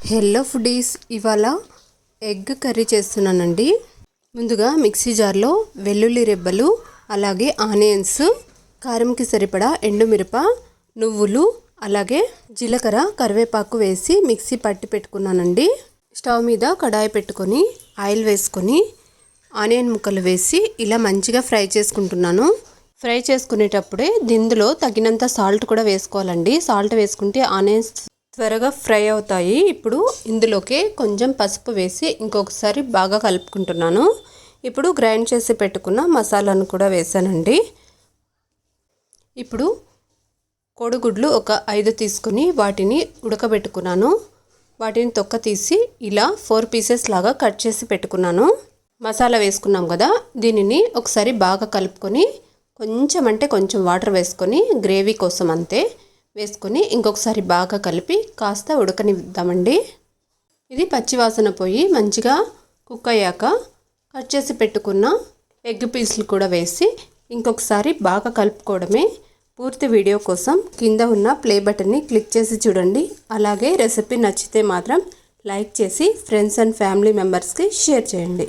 Hello foodies, ఇవాళ egg curry చేస్తున్నానండి. ముందుగా మిక్సీ జార్లో వెల్లుల్లి రెబ్బలు, అలాగే ఆనియన్స్, కారంకి సరిపడా ఎండుమిరప, నువ్వులు, అలాగే జీలకర్ర, కరివేపాకు వేసి మిక్సీ పట్టి పెట్టుకున్నానండి. స్టవ్ మీద కడాయి పెట్టుకొని ఆయిల్ వేసుకొని ఆనియన్ ముక్కలు వేసి ఇలా మంచిగా ఫ్రై చేసుకుంటున్నాను. ఫ్రై చేసుకునేటప్పుడే ఇందులో తగినంత సాల్ట్ కూడా వేసుకోవాలండి. సాల్ట్ వేసుకుంటే ఆనియన్స్ త్వరగా ఫ్రై అవుతాయి. ఇప్పుడు ఇందులోకి కొంచెం పసుపు వేసి ఇంకొకసారి బాగా కలుపుకుంటున్నాను. ఇప్పుడు గ్రైండ్ చేసి పెట్టుకున్న మసాలాను కూడా వేసానండి. ఇప్పుడు కోడిగుడ్లు ఒక 5 తీసుకుని వాటిని ఉడకబెట్టుకున్నాను. వాటిని తొక్క తీసి ఇలా 4 పీసెస్ లాగా కట్ చేసి పెట్టుకున్నాను. మసాలా వేసుకున్నాం కదా, దీనిని ఒకసారి బాగా కలుపుకొని కొంచెం వాటర్ వేసుకొని గ్రేవీ కోసం అంతే వేసుకొని ఇంకొకసారి బాగా కలిపి కాస్త ఉడకనిద్దామండి. ఇది పచ్చివాసన పోయి మంచిగా కుక్ అయ్యాక కట్ చేసి పెట్టుకున్న ఎగ్ పీసులు కూడా వేసి ఇంకొకసారి బాగా కలుపుకోవడమే. పూర్తి వీడియో కోసం కింద ఉన్న ప్లే బటన్ని క్లిక్ చేసి చూడండి. అలాగే రెసిపీ నచ్చితే మాత్రం లైక్ చేసి ఫ్రెండ్స్ అండ్ ఫ్యామిలీ మెంబర్స్కి షేర్ చేయండి.